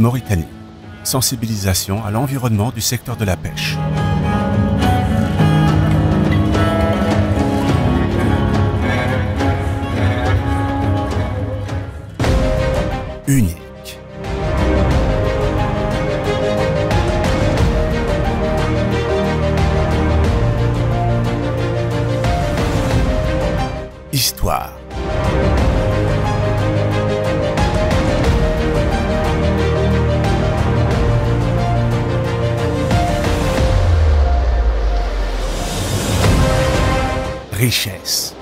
Mauritanie. Sensibilisation à l'environnement du secteur de la pêche. Unique. Histoire. Richesse.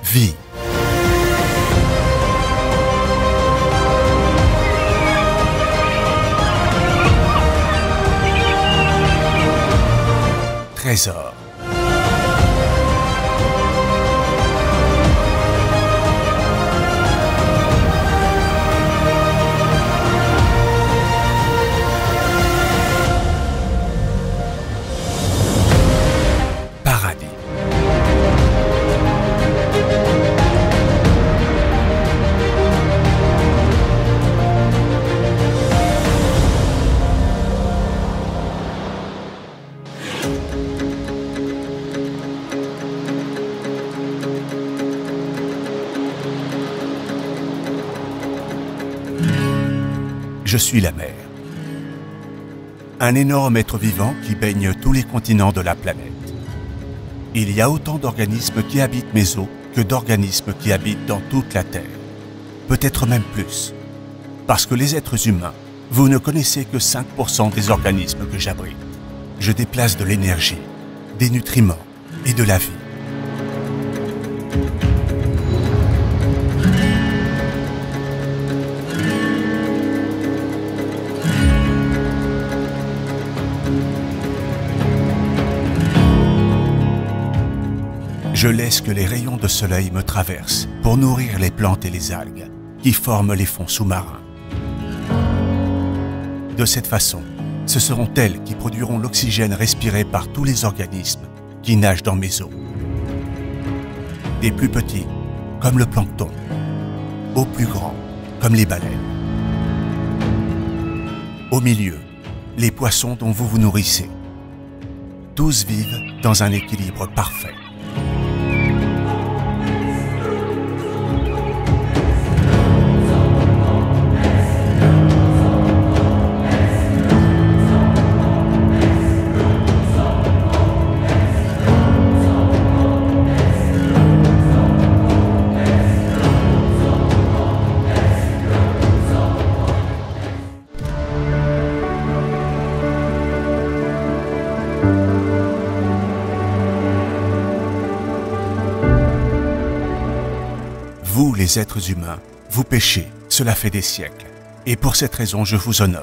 Vie. Trésor. Paradis. Je suis la mer. Un énorme être vivant qui baigne tous les continents de la planète. Il y a autant d'organismes qui habitent mes eaux que d'organismes qui habitent dans toute la Terre. Peut-être même plus. Parce que les êtres humains, vous ne connaissez que 5% des organismes que j'abrite. Je déplace de l'énergie, des nutriments et de la vie. Je laisse que les rayons de soleil me traversent pour nourrir les plantes et les algues qui forment les fonds sous-marins. De cette façon, ce seront elles qui produiront l'oxygène respiré par tous les organismes qui nagent dans mes eaux. Des plus petits, comme le plancton, aux plus grands, comme les baleines. Au milieu, les poissons dont vous vous nourrissez. Tous vivent dans un équilibre parfait. Vous, les êtres humains, vous péchez, cela fait des siècles. Et pour cette raison, je vous honore.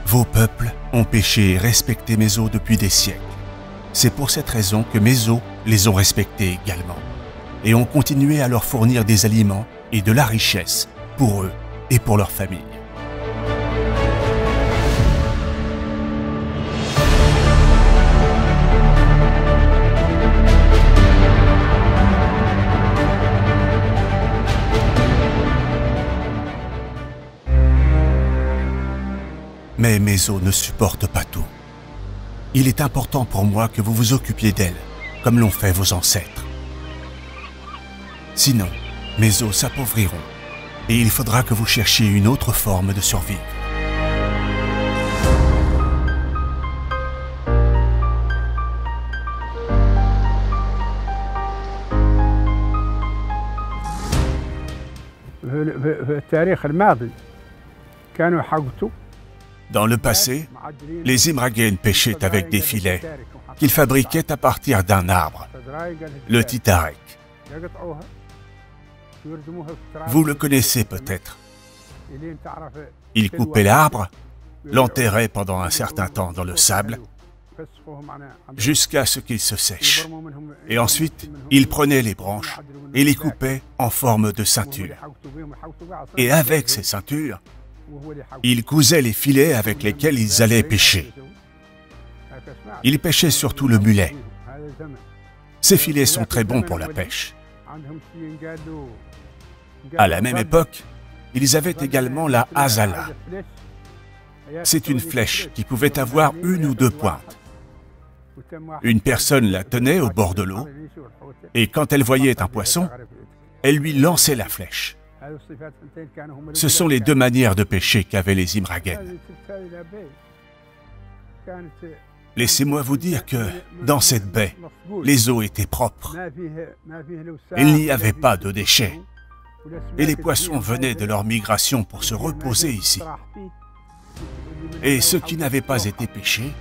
Vos peuples ont péché et respecté mes eaux depuis des siècles. C'est pour cette raison que mes eaux les ont respectés également et ont continué à leur fournir des aliments et de la richesse pour eux et pour leur famille. Mais mes eaux ne supportent pas tout. Il est important pour moi que vous vous occupiez d'elles, comme l'ont fait vos ancêtres. Sinon, mes eaux s'appauvriront et il faudra que vous cherchiez une autre forme de survie. Dans le passé, les Imraguen pêchaient avec des filets qu'ils fabriquaient à partir d'un arbre, le titarek. Vous le connaissez peut-être. Il coupait l'arbre, l'enterrait pendant un certain temps dans le sable, jusqu'à ce qu'il se sèche. Et ensuite, il prenait les branches et les coupait en forme de ceinture. Et avec ces ceintures, il cousait les filets avec lesquels ils allaient pêcher. Ils pêchaient surtout le mulet. Ces filets sont très bons pour la pêche. À la même époque, ils avaient également la hazala. C'est une flèche qui pouvait avoir une ou deux pointes. Une personne la tenait au bord de l'eau et quand elle voyait un poisson, elle lui lançait la flèche. Ce sont les deux manières de pêcher qu'avaient les Imraguènes. Laissez-moi vous dire que dans cette baie, les eaux étaient propres. Il n'y avait pas de déchets. Et les poissons venaient de leur migration pour se reposer ici. Et ceux qui n'avaient pas été pêchés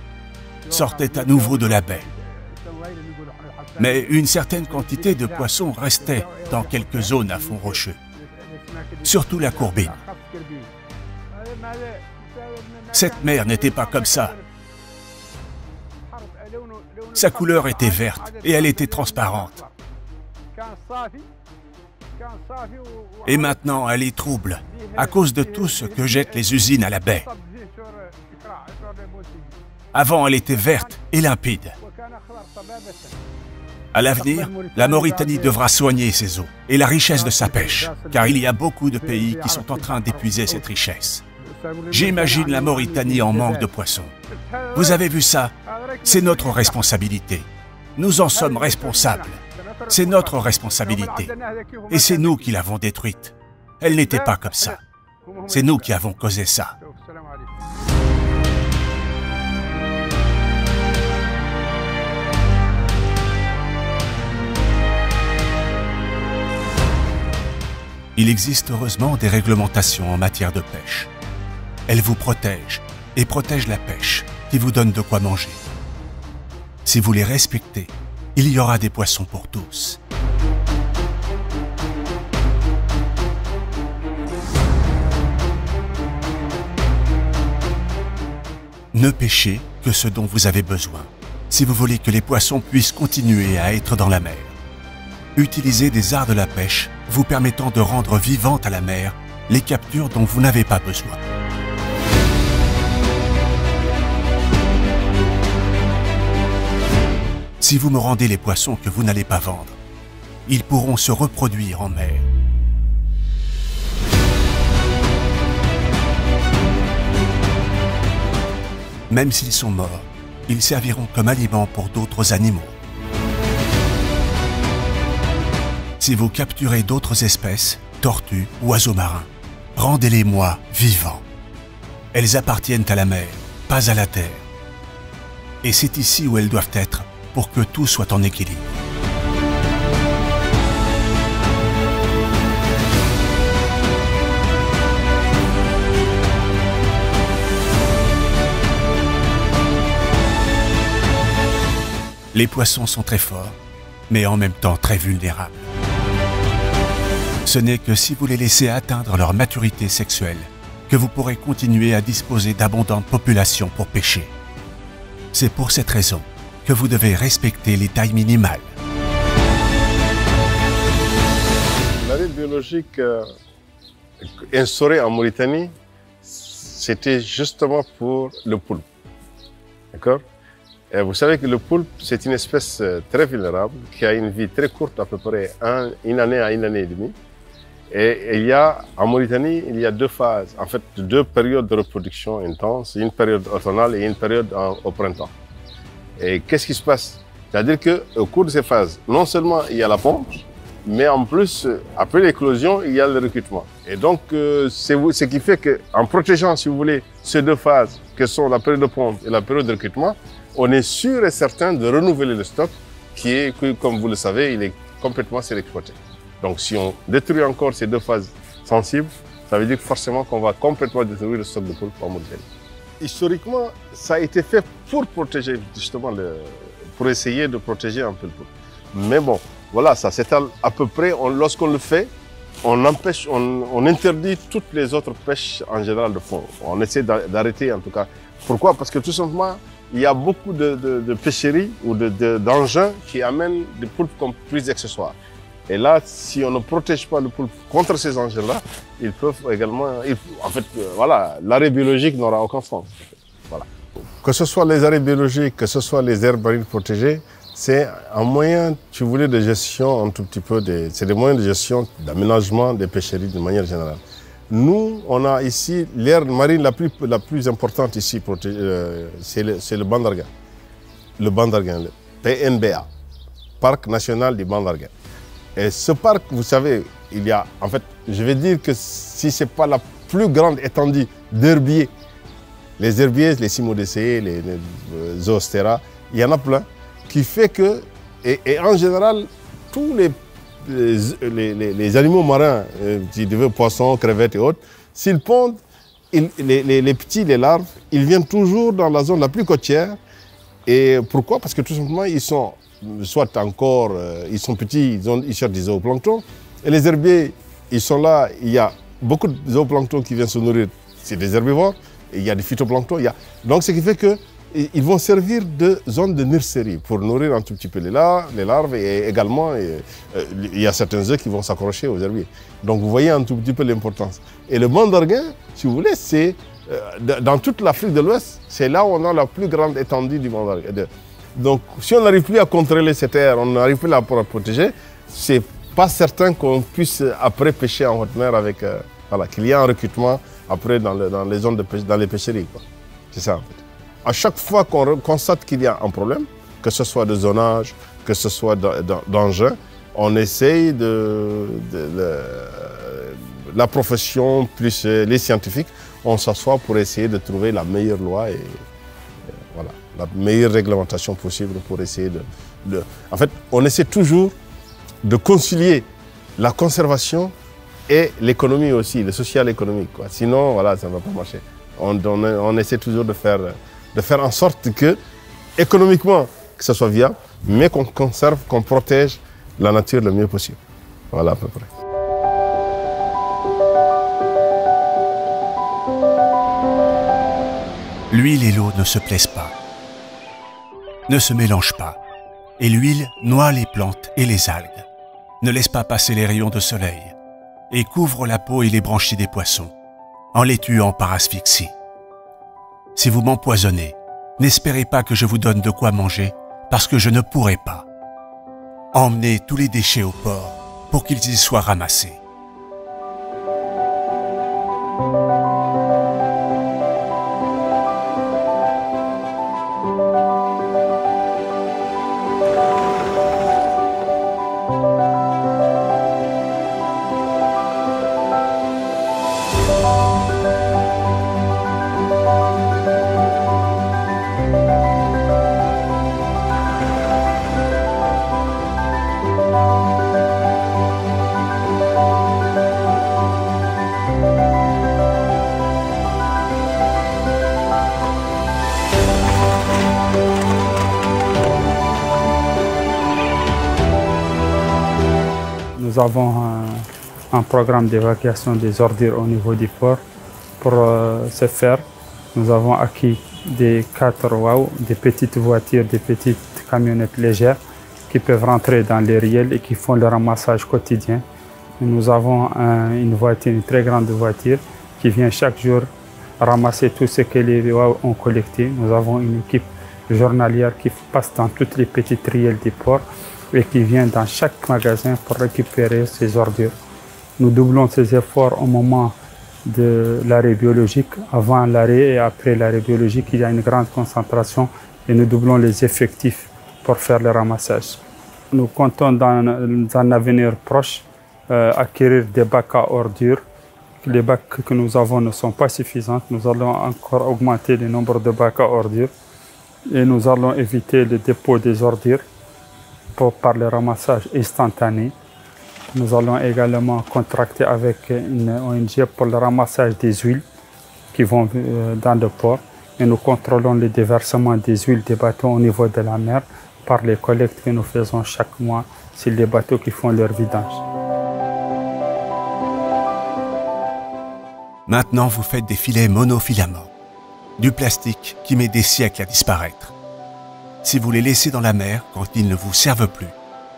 sortaient à nouveau de la baie. Mais une certaine quantité de poissons restait dans quelques zones à fond rocheux, surtout la courbine. Cette mer n'était pas comme ça. Sa couleur était verte et elle était transparente. Et maintenant, elle est trouble à cause de tout ce que jettent les usines à la baie. Avant, elle était verte et limpide. À l'avenir, la Mauritanie devra soigner ses eaux et la richesse de sa pêche, car il y a beaucoup de pays qui sont en train d'épuiser cette richesse. J'imagine la Mauritanie en manque de poissons. Vous avez vu ça? C'est notre responsabilité. Nous en sommes responsables. C'est notre responsabilité. Et c'est nous qui l'avons détruite. Elle n'était pas comme ça. C'est nous qui avons causé ça. Il existe heureusement des réglementations en matière de pêche. Elles vous protègent et protègent la pêche qui vous donne de quoi manger. Si vous les respectez, il y aura des poissons pour tous. Ne pêchez que ce dont vous avez besoin, si vous voulez que les poissons puissent continuer à être dans la mer. Utilisez des arts de la pêche vous permettant de rendre vivantes à la mer les captures dont vous n'avez pas besoin. Si vous me rendez les poissons que vous n'allez pas vendre, ils pourront se reproduire en mer. Même s'ils sont morts, ils serviront comme aliment pour d'autres animaux. Si vous capturez d'autres espèces, tortues, oiseaux marins, rendez-les-moi vivants. Elles appartiennent à la mer, pas à la terre. Et c'est ici où elles doivent être pour que tout soit en équilibre. Les poissons sont très forts, mais en même temps très vulnérables. Ce n'est que si vous les laissez atteindre leur maturité sexuelle que vous pourrez continuer à disposer d'abondantes populations pour pêcher. C'est pour cette raison que vous devez respecter les tailles minimales. L'arrêt biologique instauré en Mauritanie, c'était justement pour le poulpe. D'accord? Vous savez que le poulpe, c'est une espèce très vulnérable, qui a une vie très courte, à peu près une année à une année et demie. Et en Mauritanie, il y a deux phases, en fait deux périodes de reproduction intense, une période automnale et une période au printemps. Et qu'est-ce qui se passe? C'est-à-dire qu'au cours de ces phases, non seulement il y a la ponte, mais en plus, après l'éclosion, il y a le recrutement. Et donc, c'est ce qui fait qu'en protégeant, si vous voulez, ces deux phases, que sont la période de ponte et la période de recrutement, on est sûr et certain de renouveler le stock qui, comme vous le savez, il est complètement surexploité. Donc, si on détruit encore ces deux phases sensibles, ça veut dire forcément qu'on va complètement détruire le stock de poulpe en Mauritanie. Historiquement, ça a été fait pour protéger, justement, pour essayer de protéger un peu le poulpe. Mais bon, voilà, ça s'étale à peu près, lorsqu'on le fait, on interdit toutes les autres pêches en général de fond. On essaie d'arrêter en tout cas. Pourquoi? Parce que tout simplement, il y a beaucoup de pêcheries ou d'engins qui amènent des poulpes comme plus accessoires. Et là, si on ne protège pas le poulpe contre ces engins-là, ils peuvent également... en fait, voilà, l'arrêt biologique n'aura aucun sens. Voilà. Que ce soit les arrêts biologiques, que ce soit les aires marines protégées, c'est un moyen, si vous voulez, de gestion un tout petit peu, c'est des moyens de gestion, d'aménagement des pêcheries de manière générale. Nous, on a ici l'aire marine la plus importante ici, c'est le Bandarguin. Le Bandarguin, le PNBA, Parc National du Bandarguin. Et ce parc, vous savez, il y a, en fait, je vais dire que si ce n'est pas la plus grande étendue d'herbiers, les herbiers, les cimodacées, les zoostera, il y en a plein, qui fait que, et en général, tous les animaux marins, poissons, crevettes et autres, s'ils pondent, les petits, les larves, ils viennent toujours dans la zone la plus côtière. Et pourquoi? Parce que tout simplement, ils sont soit encore, ils sont petits, ils cherchent des zooplanctons. Et les herbiers, ils sont là, il y a beaucoup de zooplanctons qui viennent se nourrir, c'est des herbivores, et il y a des phytoplanctons. Donc ce qui fait qu'ils vont servir de zone de nurserie pour nourrir un tout petit peu les larves et également, il y a certains œufs qui vont s'accrocher aux herbiers. Donc vous voyez un tout petit peu l'importance. Et le Bandarguin, si vous voulez, c'est dans toute l'Afrique de l'Ouest, c'est là où on a la plus grande étendue du Bandarguin. Donc, si on n'arrive plus à contrôler cette aire, on n'arrive plus à la protéger, c'est pas certain qu'on puisse après pêcher en haute mer avec, voilà, qu'il y ait un recrutement après dans les zones de pêche, dans les pêcheries. C'est ça en fait. À chaque fois qu'on constate qu'il y a un problème, que ce soit de zonage, que ce soit d'engin, on essaye la profession plus les scientifiques, on s'assoit pour essayer de trouver la meilleure loi et voilà, la meilleure réglementation possible pour essayer En fait, on essaie toujours de concilier la conservation et l'économie aussi, le social économique, quoi. Sinon, voilà, ça ne va pas marcher. On essaie toujours de faire en sorte que, économiquement, que ce soit viable, mais qu'on conserve, qu'on protège la nature le mieux possible. Voilà à peu près. L'huile et l'eau ne se plaisent pas, ne se mélangent pas, et l'huile noie les plantes et les algues, ne laisse pas passer les rayons de soleil, et couvre la peau et les branchies des poissons, en les tuant par asphyxie. Si vous m'empoisonnez, n'espérez pas que je vous donne de quoi manger, parce que je ne pourrai pas. Emmenez tous les déchets au port pour qu'ils y soient ramassés. Nous avons un programme d'évacuation des ordures au niveau du port. Pour ce faire, nous avons acquis des 4 WOW, des petites voitures, des petites camionnettes légères qui peuvent rentrer dans les riels et qui font le ramassage quotidien. Et nous avons une très grande voiture qui vient chaque jour ramasser tout ce que les WOW ont collecté. Nous avons une équipe journalière qui passe dans toutes les petites riels du port et qui vient dans chaque magasin pour récupérer ces ordures. Nous doublons ces efforts au moment de l'arrêt biologique. Avant l'arrêt et après l'arrêt biologique, il y a une grande concentration et nous doublons les effectifs pour faire le ramassage. Nous comptons dans un avenir proche acquérir des bacs à ordures. Les bacs que nous avons ne sont pas suffisants. Nous allons encore augmenter le nombre de bacs à ordures et nous allons éviter le dépôt des ordures par le ramassage instantané. Nous allons également contracter avec une ONG pour le ramassage des huiles qui vont dans le port et nous contrôlons le déversement des huiles des bateaux au niveau de la mer par les collectes que nous faisons chaque mois sur les bateaux qui font leur vidange. Maintenant, vous faites des filets monofilaments, du plastique qui met des siècles à disparaître. Si vous les laissez dans la mer quand ils ne vous servent plus,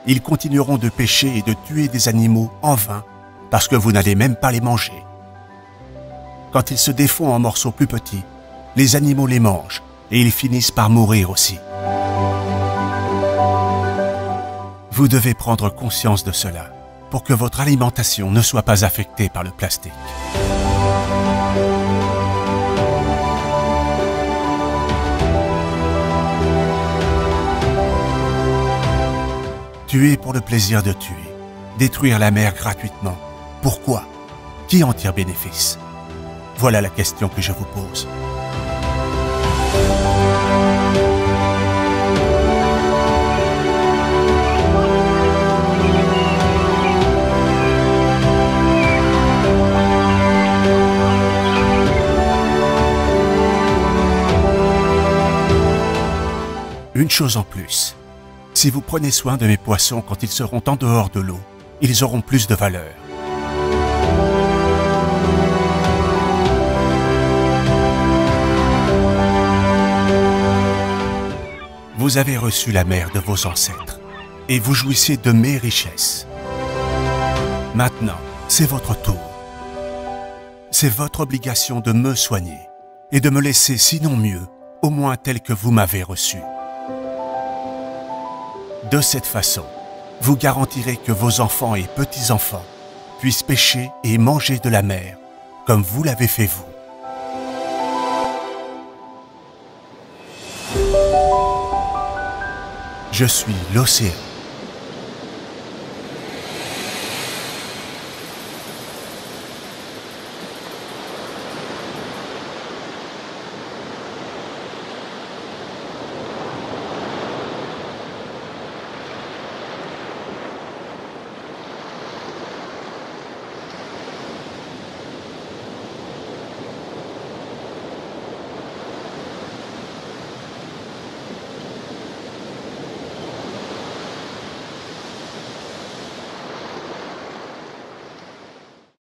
ils continueront de pêcher et de tuer des animaux en vain parce que vous n'allez même pas les manger. Quand ils se défont en morceaux plus petits, les animaux les mangent et ils finissent par mourir aussi. Vous devez prendre conscience de cela pour que votre alimentation ne soit pas affectée par le plastique. Tuer pour le plaisir de tuer, détruire la mer gratuitement. Pourquoi? Qui en tire bénéfice? Voilà la question que je vous pose. Une chose en plus. Si vous prenez soin de mes poissons quand ils seront en dehors de l'eau, ils auront plus de valeur. Vous avez reçu la mer de vos ancêtres et vous jouissez de mes richesses. Maintenant, c'est votre tour. C'est votre obligation de me soigner et de me laisser, sinon mieux, au moins tel que vous m'avez reçu. De cette façon, vous garantirez que vos enfants et petits-enfants puissent pêcher et manger de la mer, comme vous l'avez fait vous. Je suis l'océan.